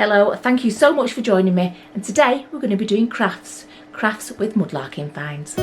Hello, thank you so much for joining me, and today we're going to be doing crafts with mudlarking finds.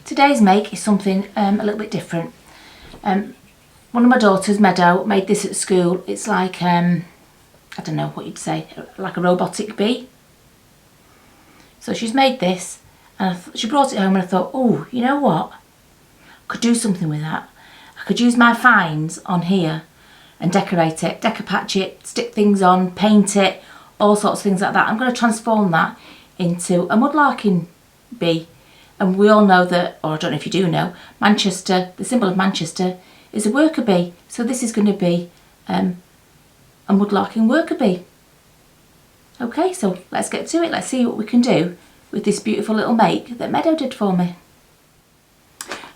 Today's make is something a little bit different. One of my daughters, Meadow, made this at school. It's like, I don't know what you'd say, like a robotic bee. So she's made this, and she brought it home, and I thought, oh, you know what? I could do something with that. I could use my finds on here and decorate it, decoupage it, stick things on, paint it, all sorts of things like that. I'm going to transform that into a mudlarking bee. And we all know that, or I don't know if you do know, Manchester, the symbol of Manchester, is a worker bee. So this is going to be a mudlarking worker bee. Okay, so let's get to it. Let's see what we can do with this beautiful little make that Meadow did for me.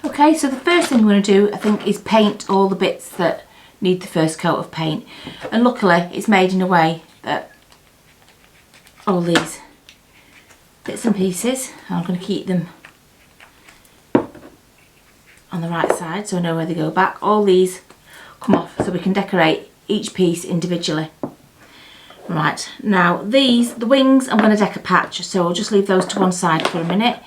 Okay, so the first thing we're going to do, I think, is paint all the bits that need the first coat of paint. And luckily, it's made in a way that all these bits and pieces, I'm going to keep them on the right side so I know where they go back. All these come off so we can decorate each piece individually. Right, now these, the wings, I'm going to decoupage, so I'll just leave those to one side for a minute.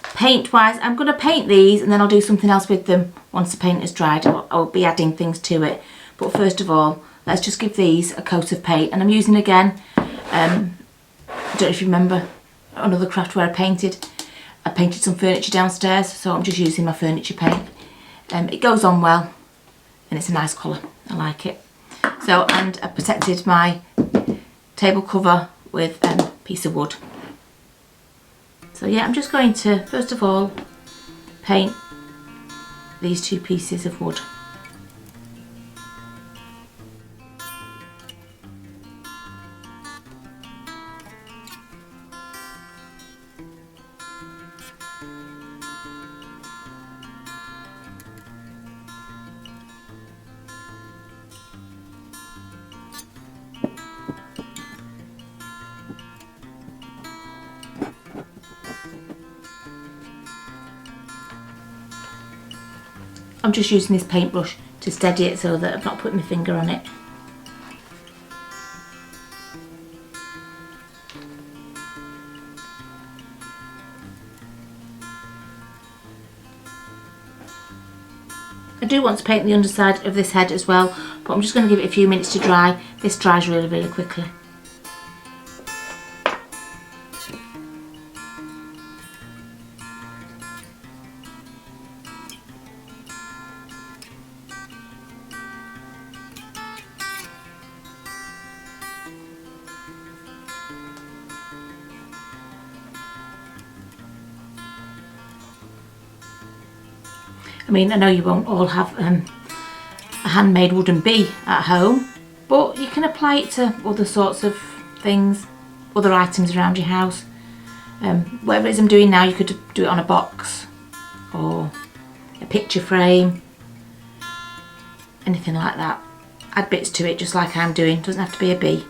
Paint wise, I'm going to paint these and then I'll do something else with them once the paint is dried. I'll be adding things to it, but first of all let's just give these a coat of paint. And I'm using again, I don't know if you remember another craft where I painted some furniture downstairs, so I'm just using my furniture paint. It goes on well and it's a nice colour, I like it. So, and I protected my table cover with a piece of wood. So yeah, I'm just going to first of all paint these two pieces of wood. I'm just using this paintbrush to steady it so that I'm not putting my finger on it. I do want to paint the underside of this head as well, but I'm just going to give it a few minutes to dry. This dries really, really quickly. I mean, I know you won't all have a handmade wooden bee at home, but you can apply it to other sorts of things, other items around your house. Whatever it is I'm doing now, you could do it on a box or a picture frame, anything like that. Add bits to it just like I'm doing, doesn't have to be a bee.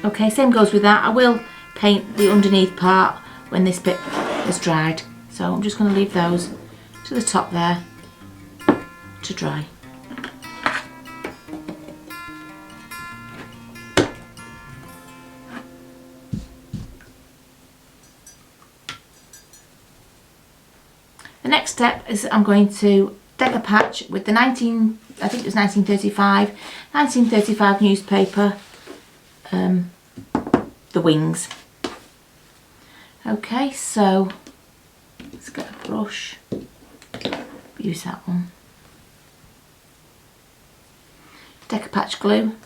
Okay, same goes with that. I will paint the underneath part when this bit has dried. So I'm just going to leave those to the top there to dry. The next step is I'm going to decoupage with the I think it was 1935 newspaper, the wings. Okay, so let's get a brush, use that one. Decoupage glue.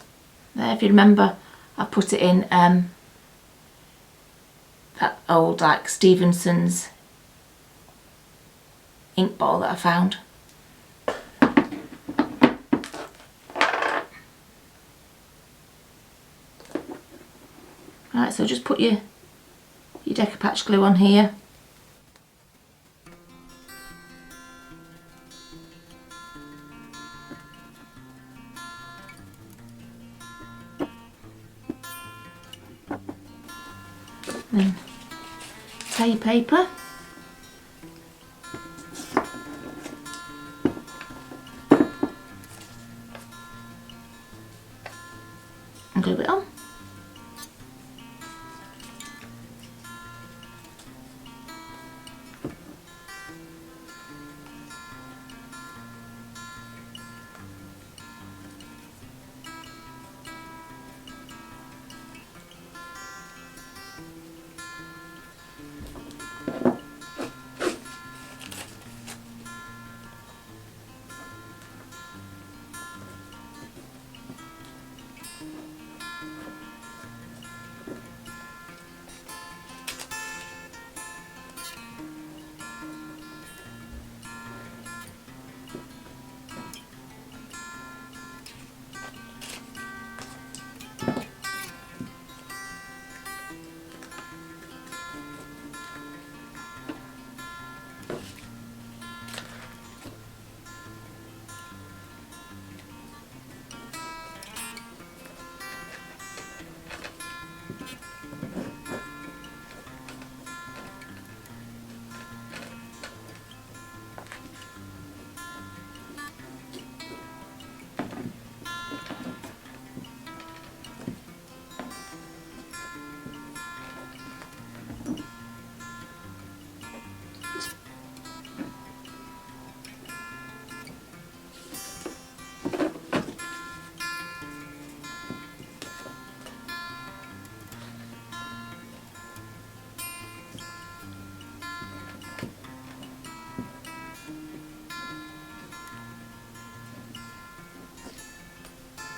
There, if you remember, I put it in that old like Stevenson's ink bottle that I found. Right, so just put your decoupage glue on here. Then tear your paper. And glue it on.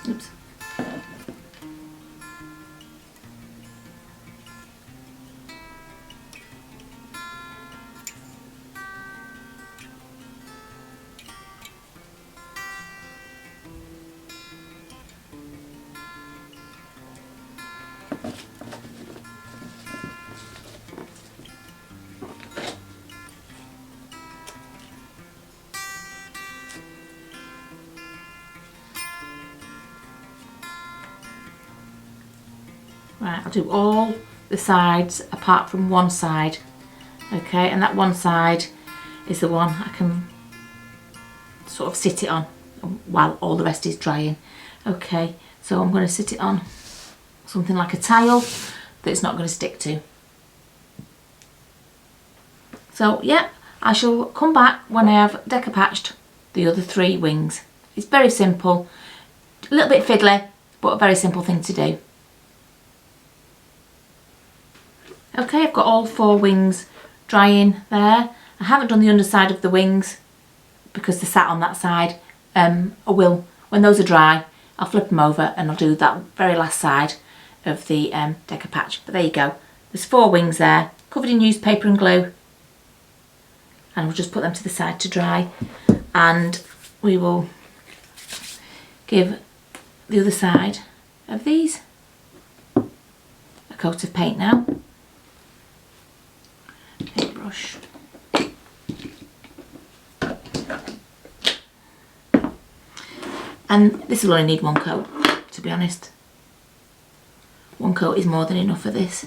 Oops. Right, I'll do all the sides apart from one side. Okay, and that one side is the one I can sort of sit it on while all the rest is drying. Okay, so I'm going to sit it on something like a tile that it's not going to stick to. So yeah, I shall come back when I have decoupaged the other 3 wings. It's very simple, a little bit fiddly, but a very simple thing to do. Okay, I've got all 4 wings drying there. I haven't done the underside of the wings because they're sat on that side. I will, when those are dry, I'll flip them over and I'll do that very last side of the decoupage. But there you go. There's 4 wings there, covered in newspaper and glue. And we'll just put them to the side to dry. And we will give the other side of these a coat of paint now. Paintbrush. And this will only need 1 coat, to be honest. one coat is more than enough for this.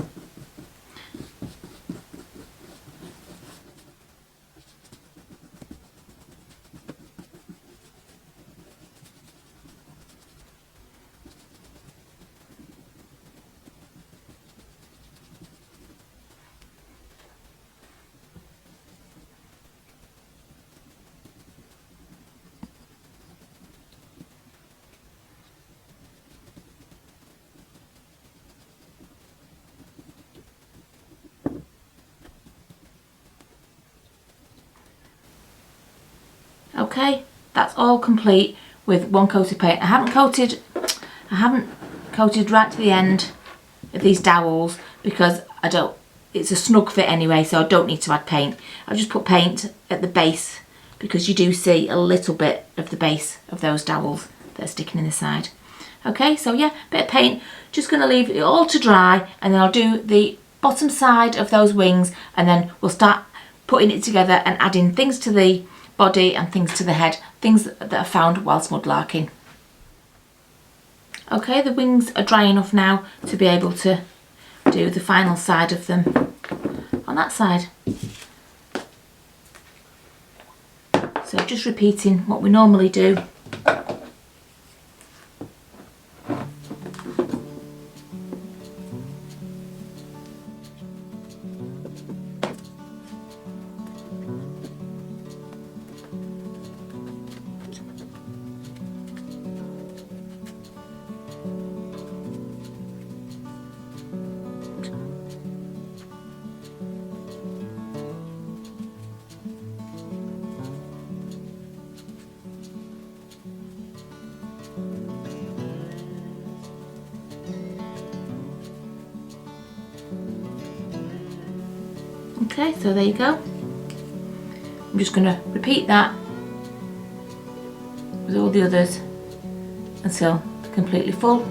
Okay, that's all complete with one coat of paint. I haven't coated right to the end of these dowels because it's a snug fit anyway, so I don't need to add paint. I've just put paint at the base because you do see a little bit of the base of those dowels that are sticking in the side. Okay, so yeah, bit of paint. Just going to leave it all to dry, and then I'll do the bottom side of those wings, and then we'll start putting it together and adding things to the body and things to the head, things that are found whilst mudlarking. Okay, the wings are dry enough now to be able to do the final side of them on that side. So just repeating what we normally do. Okay, so there you go. I'm just going to repeat that with all the others until they're completely full.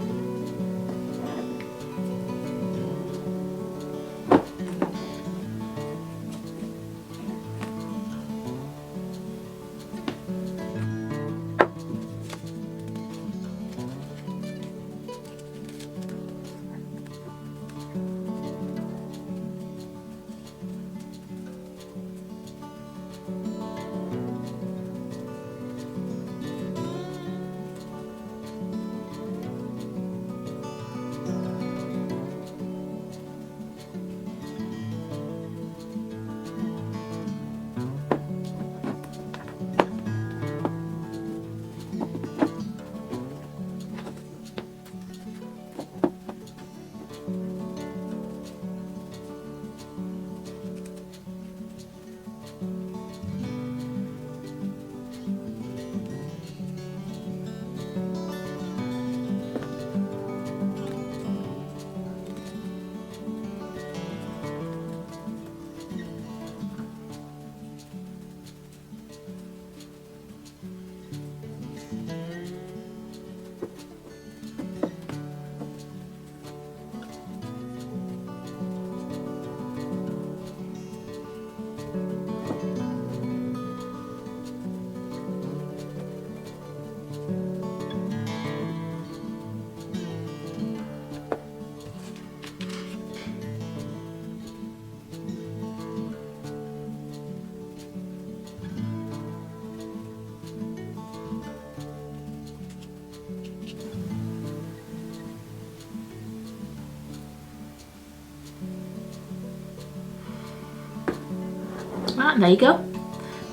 Right, there you go.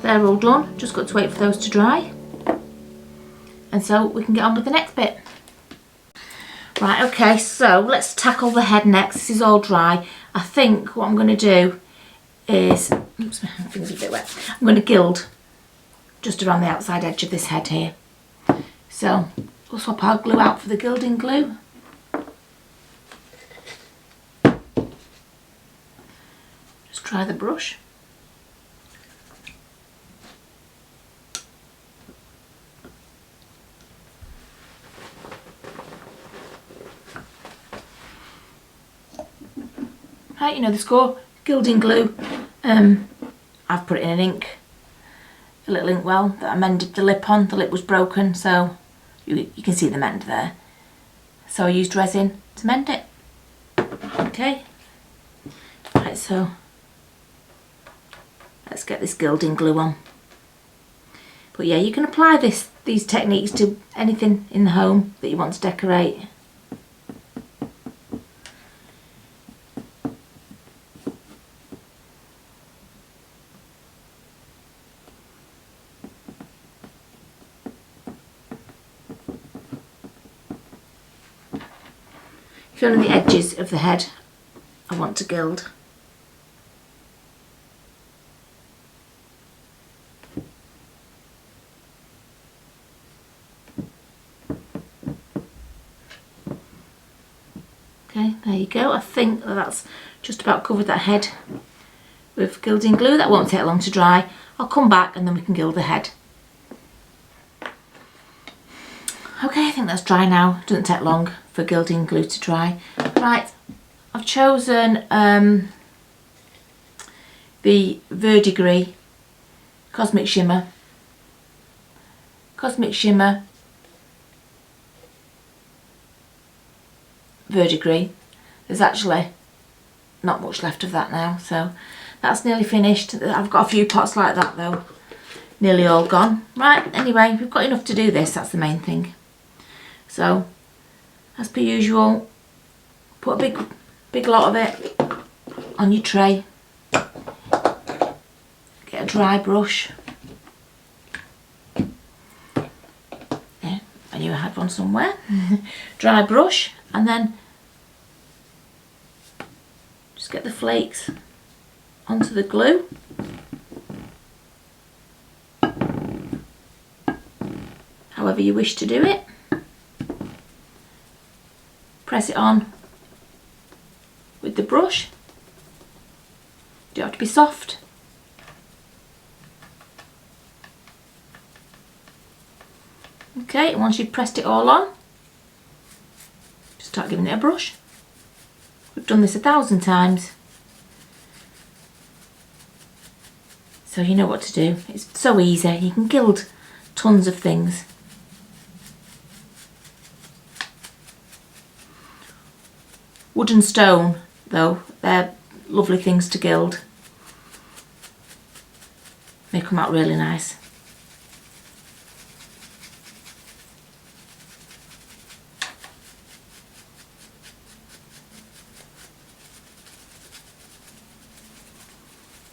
They're all done. Just got to wait for those to dry. And so we can get on with the next bit. Right, okay, so let's tackle the head next. This is all dry. I think what I'm going to do is, oops, my finger's a bit wet. I'm going to gild just around the outside edge of this head here. So we'll swap our glue out for the gilding glue. Just try the brush. Right, you know the score, gilding glue. I've put it in an ink, a little ink well that I mended the lip on. The lip was broken, so you can see the mend there. So I used resin to mend it. Okay, right, so let's get this gilding glue on. But yeah, you can apply these techniques to anything in the home that you want to decorate. If you're on the edges of the head, I want to gild. Okay, there you go. I think that's just about covered that head with gilding glue. That won't take long to dry. I'll come back and then we can gild the head. Okay, I think that's dry now. Doesn't take long for gilding glue to dry. Right, I've chosen the Verdigris Cosmic Shimmer. Verdigris. There's actually not much left of that now, so that's nearly finished. I've got a few pots like that though, nearly all gone. Right, anyway, we've got enough to do this, that's the main thing. So, as per usual, put a big lot of it on your tray. Get a dry brush. Yeah, I knew I had one somewhere. Dry brush, and then just get the flakes onto the glue. However you wish to do it. Press it on with the brush. You don't have to be soft. Okay, and once you've pressed it all on, just start giving it a brush. We've done this 1,000 times, so you know what to do. It's so easy. You can gild tons of things. Wood and stone, though, they're lovely things to gild. They come out really nice.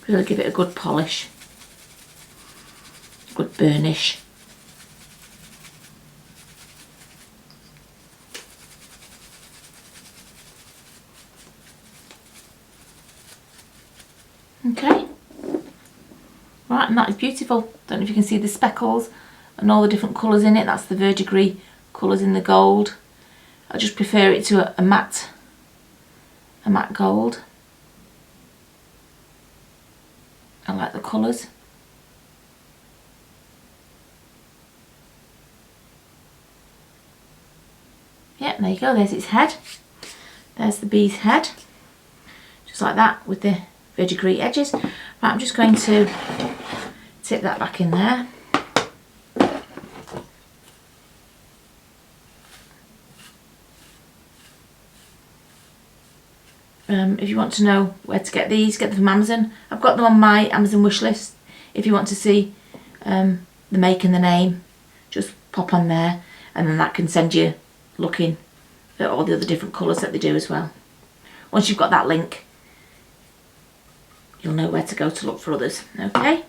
Really give it a good polish, good burnish. Okay, right, and that is beautiful. Don't know if you can see the speckles and all the different colours in it. That's the Verdigris colours in the gold. I just prefer it to a matte gold. I like the colours. Yep, there you go, there's its head. There's the bee's head. Just like that with the Verdigris edges. Right, I'm just going to tip that back in there. If you want to know where to get these, get them from Amazon. I've got them on my Amazon wish list. If you want to see the make and the name, just pop on there, and then that can send you looking at all the other different colours that they do as well. Once you've got that link, you'll know where to go to look for others. Okay,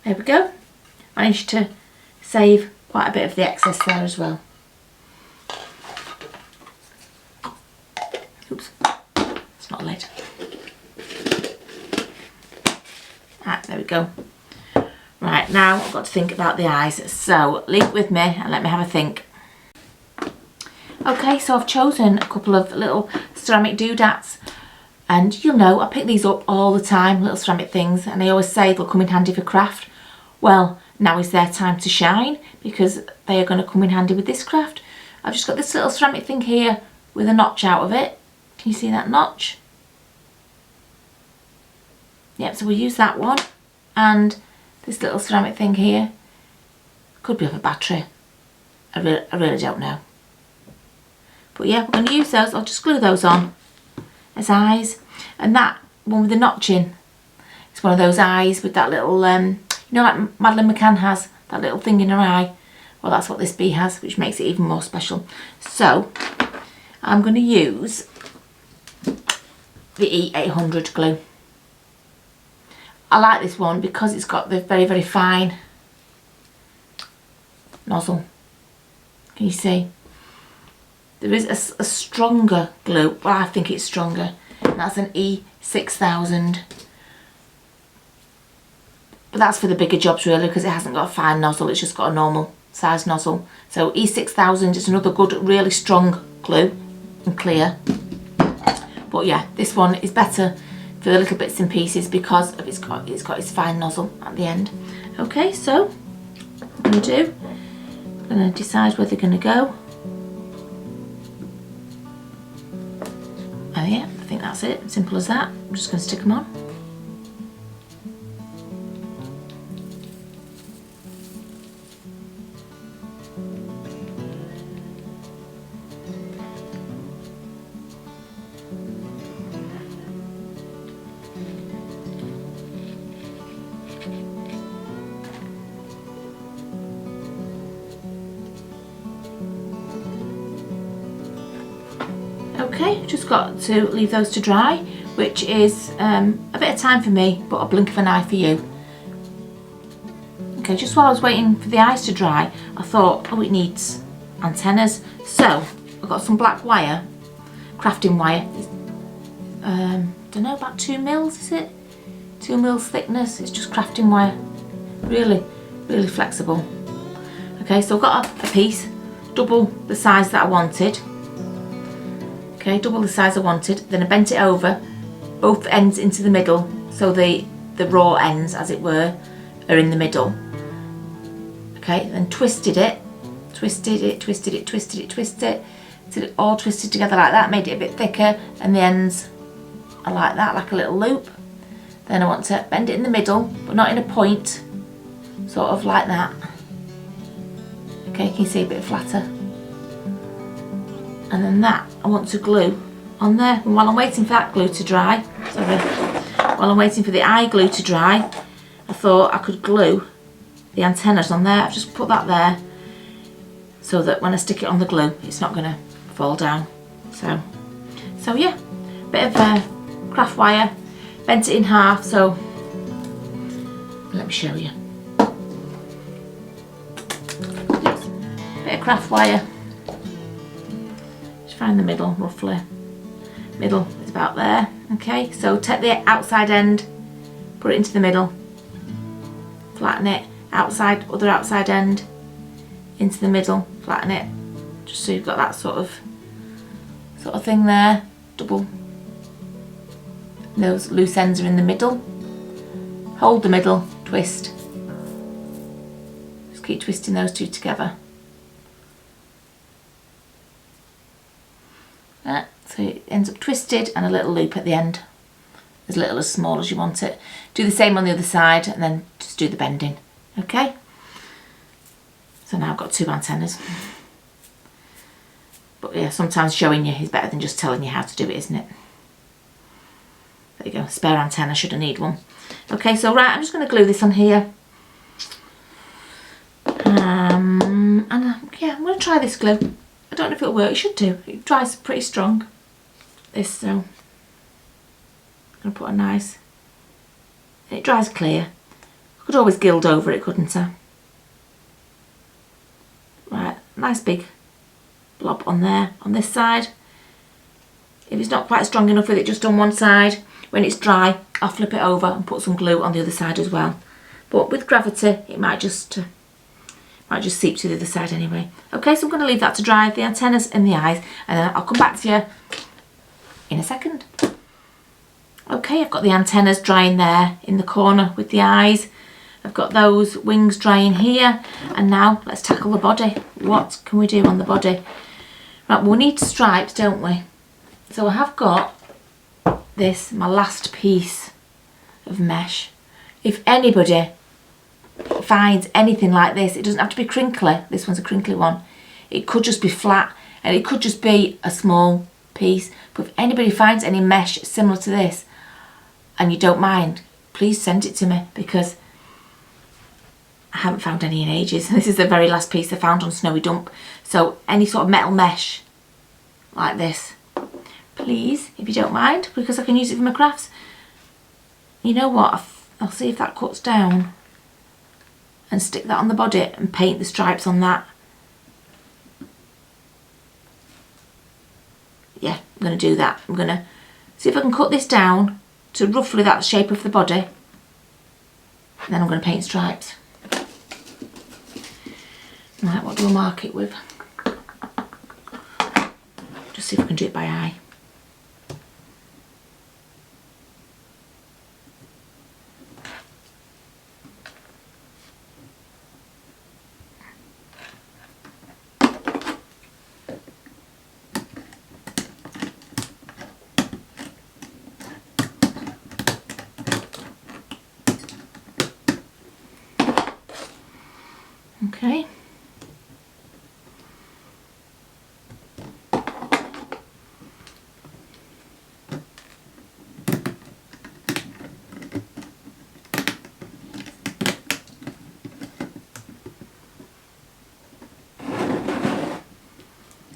there we go. Managed to save quite a bit of the excess there as well. Oops. Not a lid. Right, there we go. Right, now I've got to think about the eyes, so leave it with me and let me have a think. Okay, so I've chosen a couple of little ceramic doodads, and you'll know I pick these up all the time, little ceramic things, and I always say they'll come in handy for craft. Well, now is their time to shine, because they are going to come in handy with this craft. I've just got this little ceramic thing here with a notch out of it. Can you see that notch? Yep, so we'll use that one, and this little ceramic thing here could be of a battery. I really don't know. But yeah, we're going to use those. I'll just glue those on as eyes. And that one with the notching, it's one of those eyes with that little, you know, like Madeleine McCann has, that little thing in her eye. Well, that's what this bee has, which makes it even more special. So I'm going to use the E800 glue. I like this one because it's got the very, very fine nozzle. Can you see? There is a stronger glue, well, I think it's stronger, and that's an E6000. But that's for the bigger jobs really, because it hasn't got a fine nozzle, it's just got a normal size nozzle. So E6000 is another good, really strong glue and clear. But yeah, this one is better for the little bits and pieces because of it's got its fine nozzle at the end. Okay, so what I'm going to do, I'm going to decide where they're going to go. Oh yeah, I think that's it, simple as that. I'm just going to stick them on. Okay, just got to leave those to dry, which is a bit of time for me, but a blink of an eye for you. Okay, just while I was waiting for the eyes to dry, I thought, oh, it needs antennas. So I've got some black wire, crafting wire. Don't know, about 2 mils, is it? 2 mils thickness. It's just crafting wire. Really, really flexible. Okay, so I've got a piece, double the size that I wanted. Okay, double the size I wanted, then I bent it over, both ends into the middle, so the raw ends, as it were, are in the middle. Okay, then twisted it, twisted it, twisted it, twisted it, twisted it, till it all twisted together like that, made it a bit thicker, and the ends are like that, like a little loop. Then I want to bend it in the middle, but not in a point, sort of like that. Okay, can you see a bit flatter? And then that I want to glue on there. And while I'm waiting for that glue to dry, while I'm waiting for the eye glue to dry, I thought I could glue the antennas on there. I've just put that there so that when I stick it on the glue, it's not going to fall down. So yeah, bit of craft wire, bent it in half. So let me show you. Bit of craft wire. Find the middle roughly. Middle is about there. Okay, so take the outside end, put it into the middle, flatten it, other outside end into the middle, flatten it, just so you've got that sort of thing there. Double. Those loose ends are in the middle. Hold the middle, twist. Just keep twisting those two together. So it ends up twisted and a little loop at the end, as little as small as you want it. Do the same on the other side and then just do the bending. Okay, so now I've got 2 antennas. But yeah, sometimes showing you is better than just telling you how to do it, isn't it? There you go, spare antenna should I need one. Okay, so right, I'm just going to glue this on here. And yeah, I'm going to try this glue. I don't know if it'll work. It should do. It dries pretty strong. This, so I'm going to put a nice. It dries clear. I could always gild over it, couldn't I? Right, nice big blob on there on this side. If it's not quite strong enough with it just on one side, when it's dry, I'll flip it over and put some glue on the other side as well. But with gravity, it might just seep to the other side anyway. Okay, so I'm going to leave that to dry, the antennas and the eyes, and then I'll come back to you in a second. Okay, I've got the antennas drying there in the corner with the eyes. I've got those wings drying here, and now let's tackle the body. What can we do on the body? Right, we'll need stripes, don't we? So I have got this, my last piece of mesh. If anybody finds anything like this, it doesn't have to be crinkly. This one's a crinkly one. It could just be flat, and it could just be a small piece. But if anybody finds any mesh similar to this and you don't mind, please send it to me, because I haven't found any in ages. This is the very last piece I found on Snowy Dump. So any sort of metal mesh like this, please, if you don't mind, because I can use it for my crafts. You know what, I'll see if that cuts down and stick that on the body and paint the stripes on that. Yeah, I'm going to do that. I'm going to see if I can cut this down to roughly that shape of the body, and then I'm going to paint stripes. Right, what do I mark it with? Just see if I can do it by eye. Okay.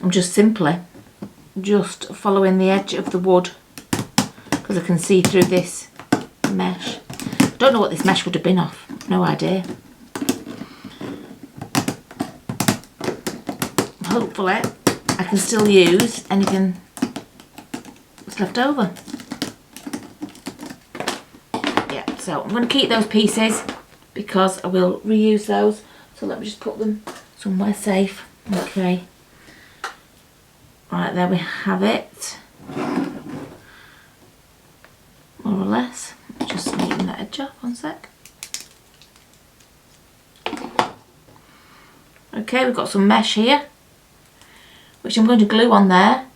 I'm just simply following the edge of the wood, because I can see through this mesh. I don't know what this mesh would have been off, no idea. Hopefully I can still use anything that's left over. Yeah, so I'm going to keep those pieces because I will reuse those. So let me just put them somewhere safe. Okay. Right, there we have it. More or less. Just neaten that edge off, one sec. Okay, we've got some mesh here, which I'm going to glue on there,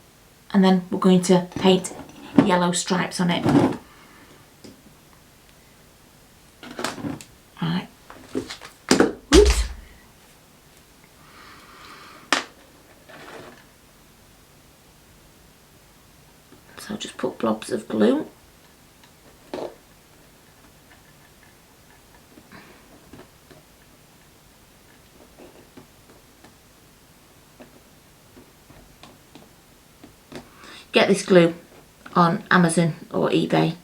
and then we're going to paint yellow stripes on it. Right. Oops. So I'll just put blobs of glue. Get this glue on Amazon or eBay.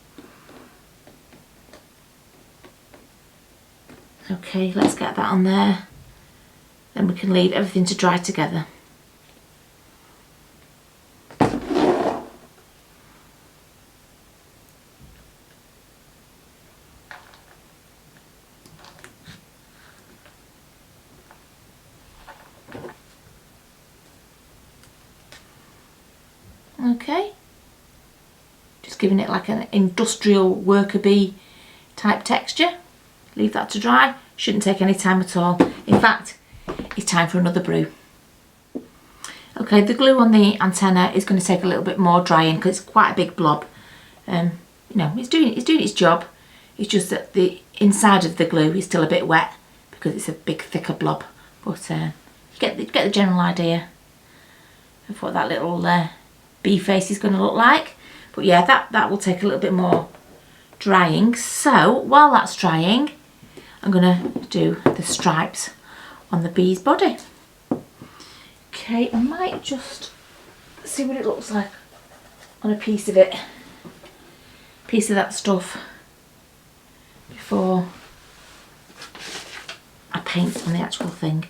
Okay, let's get that on there. Then we can leave everything to dry together. Okay, just giving it like an industrial worker bee type texture. Leave that to dry. Shouldn't take any time at all. In fact, it's time for another brew. Okay, the glue on the antenna is going to take a little bit more drying because it's quite a big blob. You know, it's doing its job. It's just that the inside of the glue is still a bit wet because it's a big thicker blob. But you get the general idea of what that little bee face is going to look like. But yeah, that will take a little bit more drying. So while that's drying, I'm going to do the stripes on the bee's body. Okay, I might just see what it looks like on a piece of it, piece of that stuff, before I paint on the actual thing.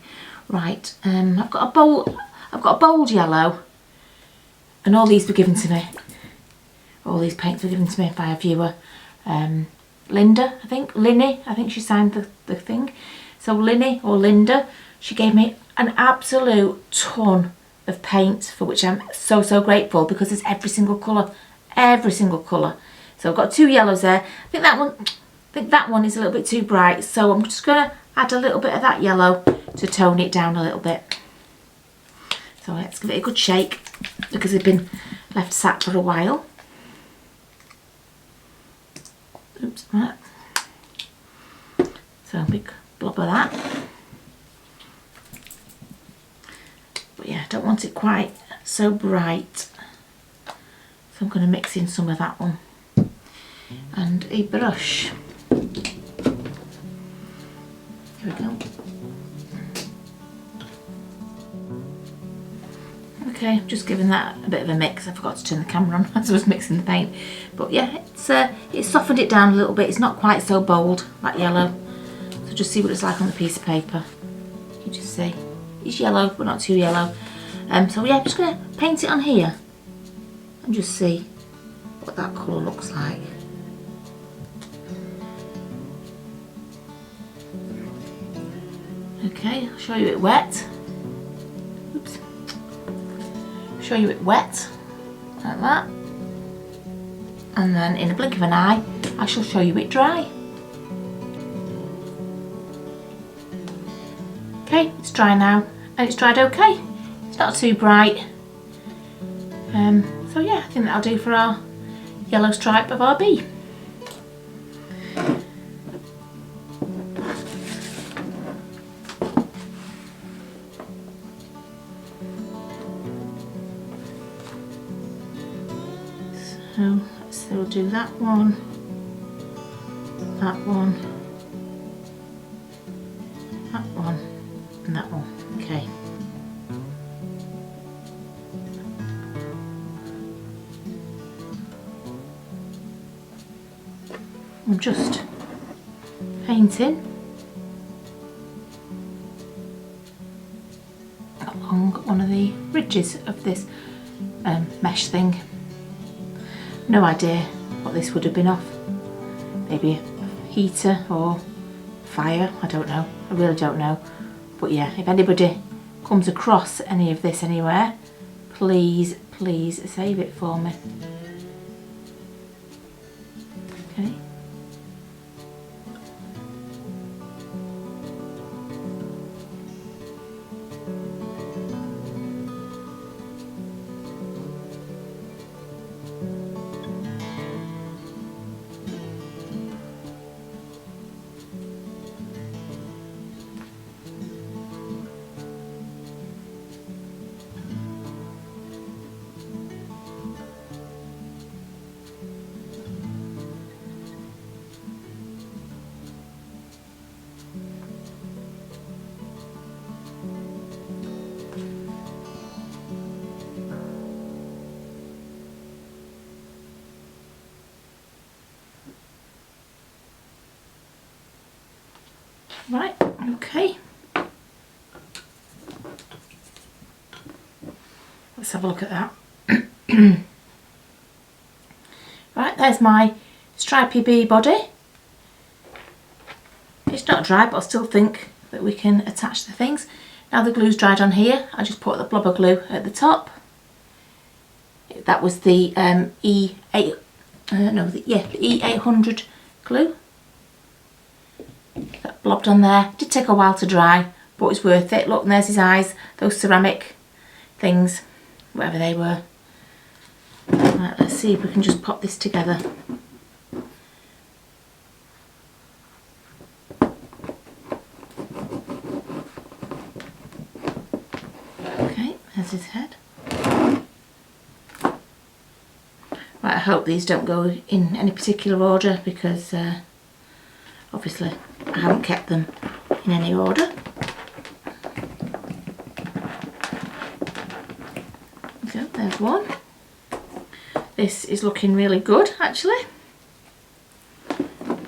Right, I've got a bold yellow, and all these were given to me. All these paints were given to me by a viewer, Linda, I think, Linny, I think she signed the thing. So Linny or Linda, she gave me an absolute ton of paint, for which I'm so grateful, because it's every single colour. So I've got two yellows there. I think that one is a little bit too bright, so I'm just going to add a little bit of that yellow to tone it down a little bit. So let's give it a good shake, because they've been left sat for a while. Oops, right. So a big blob of that. But yeah, I don't want it quite so bright. So I'm going to mix in some of that one. And a brush. Here we go. Okay, I'm just giving that a bit of a mix. I forgot to turn the camera on as I was mixing the paint. But yeah, it's softened it down a little bit. It's not quite so bold, like yellow. So just see what it's like on the piece of paper. You just see. It's yellow, but not too yellow. So yeah, I'm just going to paint it on here. And just see what that colour looks like. Okay, I'll show you it wet. Oops. Show you it wet, like that. And then in a blink of an eye, I shall show you it dry. Okay, it's dry now, and it's dried okay. It's not too bright. So yeah, I think that'll do for our yellow stripe of our bee. So let's still do that one, that one, that one, and that one. Okay. I'm just painting along one of the ridges of this mesh thing. No idea what this would have been off. Maybe a heater or fire, I don't know. I really don't know. But yeah, if anybody comes across any of this anywhere, please, please save it for me. Okay. Right, okay. Let's have a look at that. Right, there's my stripy bee body. It's not dry, but I still think that we can attach the things. Now the glue's dried on here, I just put the blubber glue at the top. That was the the E800 glue. That blobbed on there. Did take a while to dry, but it's worth it. Look, and there's his eyes, those ceramic things, whatever they were. Right, let's see if we can just pop this together. Okay, there's his head. Right, I hope these don't go in any particular order because obviously I haven't kept them in any order. So there's one. This is looking really good actually.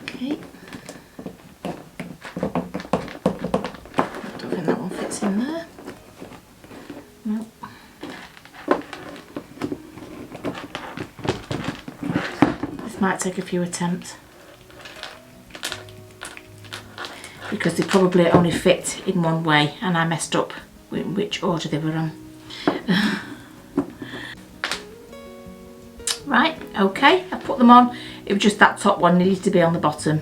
Okay. I don't think that one fits in there. No. This might take a few attempts, because they probably only fit in one way and I messed up with which order they were on. Right, okay, I put them on. It was just that top one needed to be on the bottom,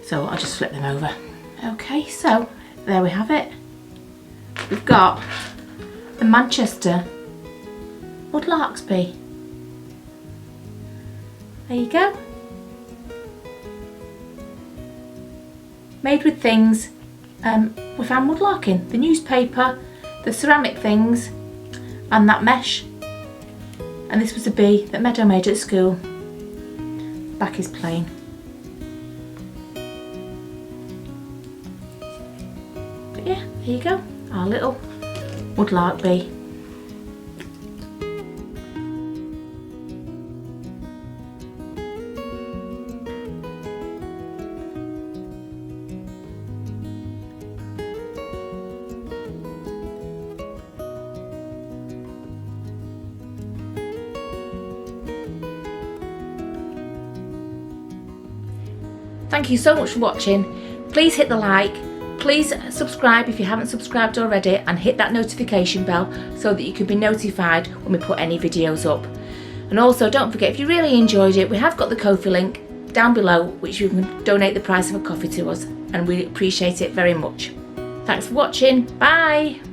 so I'll just flip them over. Okay, so there we have it. We've got the Manchester MUDLARK bee. There you go. Made with things we found woodlarking. The newspaper, the ceramic things and that mesh. And this was a bee that Meadow made at school. Back is plain. But yeah, there you go, our little woodlark bee. Thank you so much for watching. Please hit the like, please subscribe if you haven't subscribed already, and hit that notification bell so that you can be notified when we put any videos up. And also don't forget, if you really enjoyed it, we have got the Ko-fi link down below which you can donate the price of a coffee to us, and we appreciate it very much. Thanks for watching, bye!